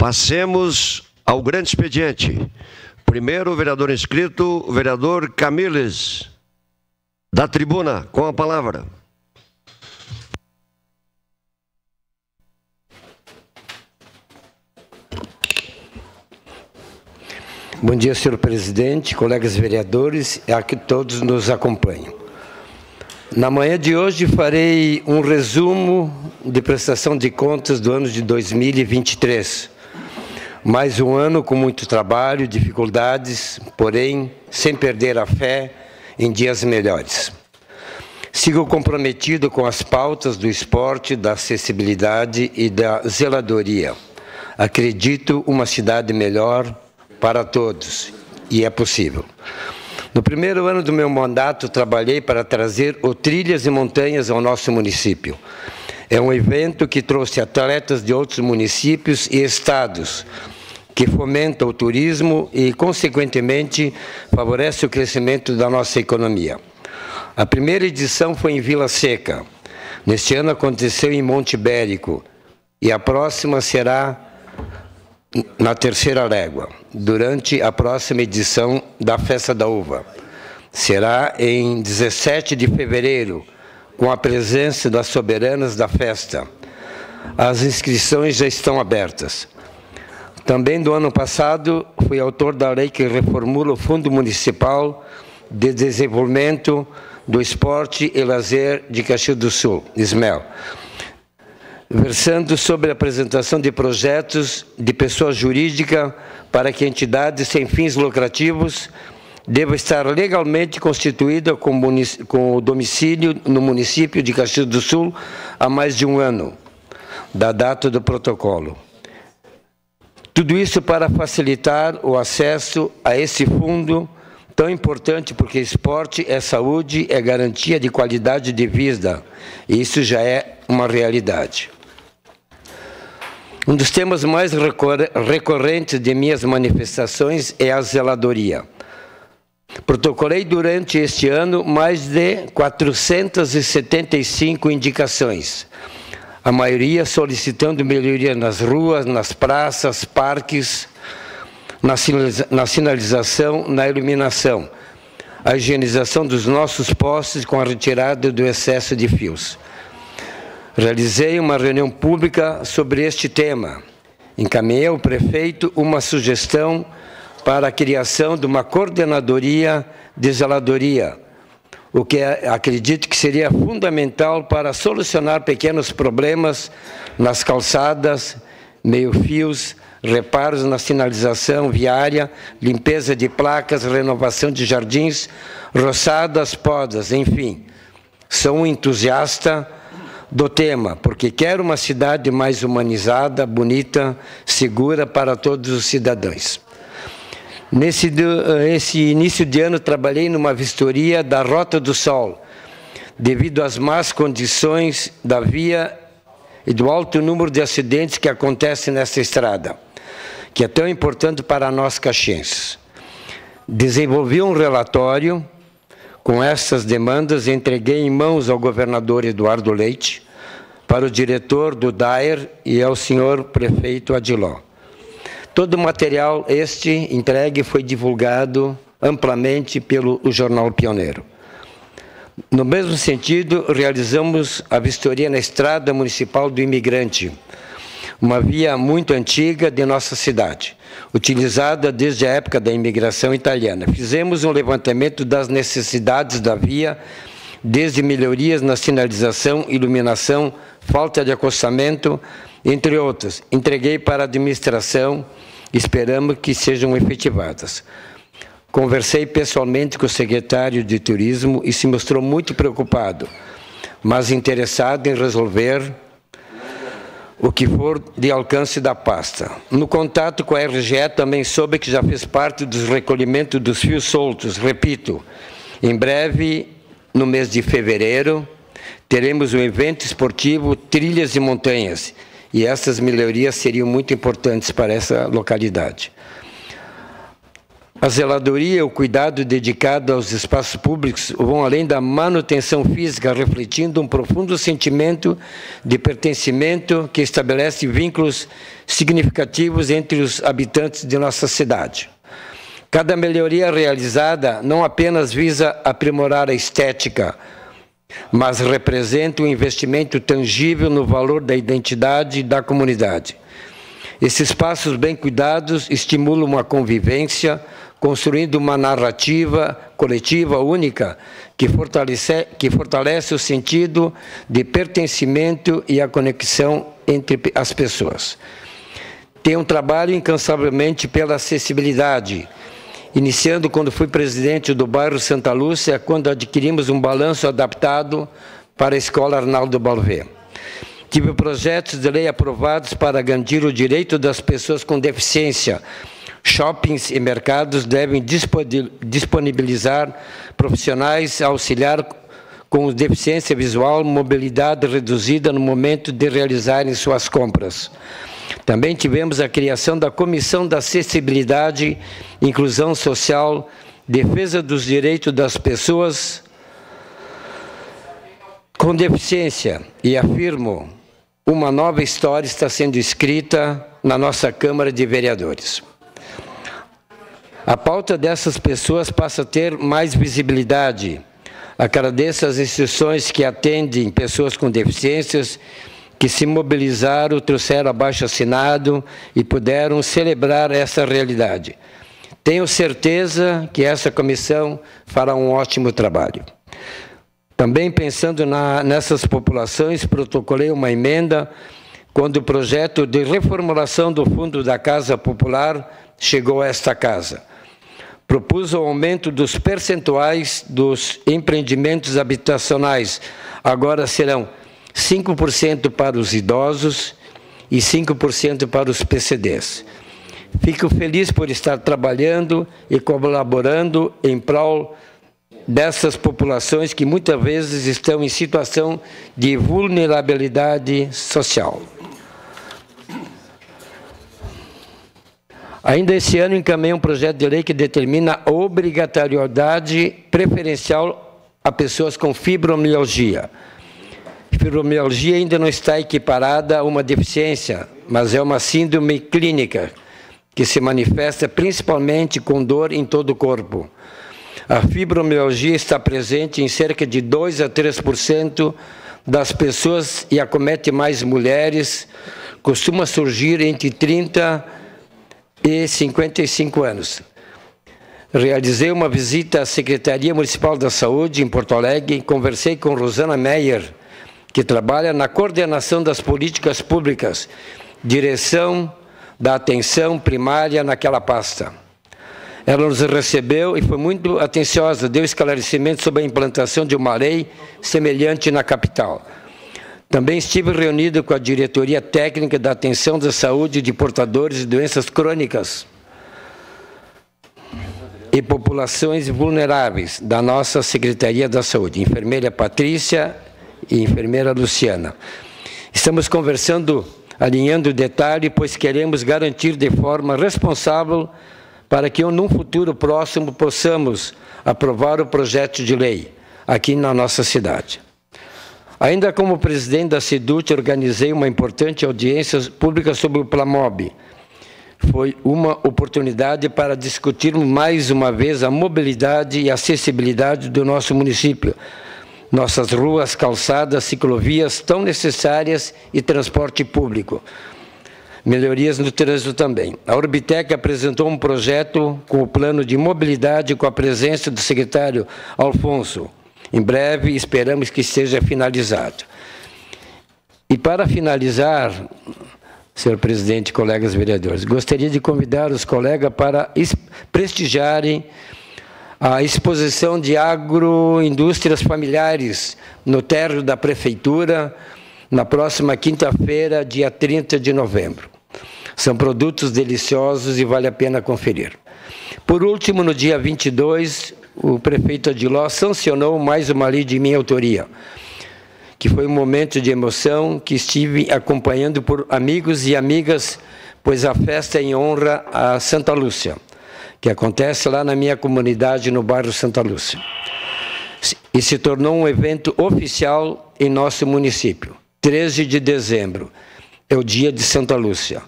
Passemos ao grande expediente. Primeiro, o vereador inscrito, o vereador Camiles, da tribuna, com a palavra. Bom dia, senhor presidente, colegas vereadores e a que todos nos acompanham. Na manhã de hoje farei um resumo de prestação de contas do ano de 2023. Mais um ano com muito trabalho, dificuldades, porém sem perder a fé em dias melhores. Sigo comprometido com as pautas do esporte, da acessibilidade e da zeladoria. Acredito uma cidade melhor para todos, e é possível. No primeiro ano do meu mandato, trabalhei para trazer o Trilhas e Montanhas ao nosso município. É um evento que trouxe atletas de outros municípios e estados, que fomenta o turismo e, consequentemente, favorece o crescimento da nossa economia. A primeira edição foi em Vila Seca. Neste ano aconteceu em Monte Ibérico, e a próxima será na Terceira Légua, durante a próxima edição da Festa da Uva. Será em 17 de fevereiro, com a presença das soberanas da festa. As inscrições já estão abertas. Também do ano passado, fui autor da lei que reformula o Fundo Municipal de Desenvolvimento do Esporte e Lazer de Caxias do Sul, SMEL, versando sobre a apresentação de projetos de pessoa jurídica para que entidades sem fins lucrativos deva estar legalmente constituída com o domicílio no município de Caxias do Sul há mais de um ano, da data do protocolo. Tudo isso para facilitar o acesso a esse fundo tão importante, porque esporte é saúde, é garantia de qualidade de vida, e isso já é uma realidade. Um dos temas mais recorrentes de minhas manifestações é a zeladoria. Protocolei durante este ano mais de 475 indicações, a maioria solicitando melhoria nas ruas, nas praças, parques, na sinalização, na iluminação, a higienização dos nossos postes com a retirada do excesso de fios. Realizei uma reunião pública sobre este tema. Encaminhei ao prefeito uma sugestão para a criação de uma coordenadoria de zeladoria, o que acredito que seria fundamental para solucionar pequenos problemas nas calçadas, meio-fios, reparos na sinalização viária, limpeza de placas, renovação de jardins, roçadas, podas, enfim. Sou um entusiasta do tema, porque quero uma cidade mais humanizada, bonita, segura para todos os cidadãos. Nesse início de ano, trabalhei numa vistoria da Rota do Sol, devido às más condições da via e do alto número de acidentes que acontecem nessa estrada, que é tão importante para nós caxienses. Desenvolvi um relatório com essas demandas, entreguei em mãos ao governador Eduardo Leite, para o diretor do DAER e ao senhor prefeito Adiló. Todo o material entregue foi divulgado amplamente pelo Jornal Pioneiro. No mesmo sentido, realizamos a vistoria na Estrada Municipal do Imigrante, uma via muito antiga de nossa cidade, utilizada desde a época da imigração italiana. Fizemos um levantamento das necessidades da via, desde melhorias na sinalização, iluminação, falta de acostamento, entre outras. Entreguei para a administração, esperamos que sejam efetivadas. Conversei pessoalmente com o secretário de Turismo e se mostrou muito preocupado, mas interessado em resolver o que for de alcance da pasta. No contato com a RGE também soube que já fez parte dos recolhimentos dos fios soltos. Repito, em breve, no mês de fevereiro, teremos um evento esportivo Trilhas e Montanhas, e essas melhorias seriam muito importantes para essa localidade. A zeladoria e o cuidado dedicado aos espaços públicos vão além da manutenção física, refletindo um profundo sentimento de pertencimento que estabelece vínculos significativos entre os habitantes de nossa cidade. Cada melhoria realizada não apenas visa aprimorar a estética, mas representa um investimento tangível no valor da identidade da comunidade. Esses espaços bem cuidados estimulam uma convivência, construindo uma narrativa coletiva única que fortalece o sentido de pertencimento e a conexão entre as pessoas. Tem um trabalho incansavelmente pela acessibilidade, iniciando quando fui presidente do bairro Santa Lúcia, quando adquirimos um balanço adaptado para a Escola Arnaldo Balvé. Tive projetos de lei aprovados para garantir o direito das pessoas com deficiência. Shoppings e mercados devem disponibilizar profissionais a auxiliar com deficiência visual, mobilidade reduzida no momento de realizarem suas compras. Também tivemos a criação da Comissão da Acessibilidade, Inclusão Social, Defesa dos Direitos das Pessoas com Deficiência, e afirmo, uma nova história está sendo escrita na nossa Câmara de Vereadores. A pauta dessas pessoas passa a ter mais visibilidade. Agradeço às instituições que atendem pessoas com deficiências, que se mobilizaram, trouxeram abaixo-assinado e puderam celebrar essa realidade. Tenho certeza que essa comissão fará um ótimo trabalho. Também pensando nessas populações, protocolei uma emenda quando o projeto de reformulação do Fundo da Casa Popular chegou a esta casa. Propus o aumento dos percentuais dos empreendimentos habitacionais. Agora serão 5% para os idosos e 5% para os PCDs. Fico feliz por estar trabalhando e colaborando em prol dessas populações que muitas vezes estão em situação de vulnerabilidade social. Ainda esse ano encaminhei um projeto de lei que determina a obrigatoriedade preferencial a pessoas com fibromialgia. Fibromialgia ainda não está equiparada a uma deficiência, mas é uma síndrome clínica que se manifesta principalmente com dor em todo o corpo. A fibromialgia está presente em cerca de 2 a 3% das pessoas e acomete mais mulheres, costuma surgir entre 30 e 55 anos. Realizei uma visita à Secretaria Municipal da Saúde em Porto Alegre e conversei com Rosana Meyer, que trabalha na coordenação das políticas públicas, direção da atenção primária naquela pasta. Ela nos recebeu e foi muito atenciosa, deu esclarecimento sobre a implantação de uma lei semelhante na capital. Também estive reunido com a Diretoria Técnica da Atenção da Saúde de Portadores de Doenças Crônicas e Populações Vulneráveis da nossa Secretaria da Saúde, enfermeira Patrícia e enfermeira Luciana. Estamos conversando, alinhando o detalhe, pois queremos garantir de forma responsável para que, num futuro próximo, possamos aprovar o projeto de lei aqui na nossa cidade. Ainda como presidente da SEDUT, organizei uma importante audiência pública sobre o Plamob. Foi uma oportunidade para discutirmos mais uma vez a mobilidade e acessibilidade do nosso município, nossas ruas, calçadas, ciclovias tão necessárias e transporte público. Melhorias no trânsito também. A Orbitec apresentou um projeto com o plano de mobilidade com a presença do secretário Alfonso. Em breve, esperamos que seja finalizado. E para finalizar, senhor presidente, colegas vereadores, gostaria de convidar os colegas para prestigiarem a exposição de agroindústrias familiares no térreo da Prefeitura, na próxima quinta-feira, dia 30 de novembro. São produtos deliciosos e vale a pena conferir. Por último, no dia 22, o prefeito Adiló sancionou mais uma lei de minha autoria, que foi um momento de emoção que estive acompanhando por amigos e amigas, pois a festa é em honra a Santa Lúcia. que acontece lá na minha comunidade, no bairro Santa Lúcia. E se tornou um evento oficial em nosso município. 13 de dezembro é o dia de Santa Lúcia.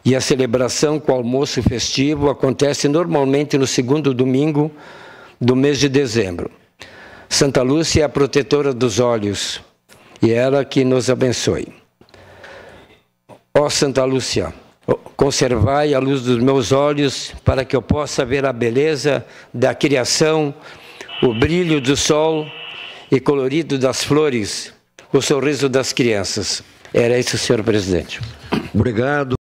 E a celebração com almoço festivo acontece normalmente no segundo domingo do mês de dezembro. Santa Lúcia é a protetora dos olhos, e ela que nos abençoe. Ó Santa Lúcia, conservai a luz dos meus olhos, para que eu possa ver a beleza da criação, o brilho do sol e colorido das flores, o sorriso das crianças. Era isso, senhor presidente. Obrigado.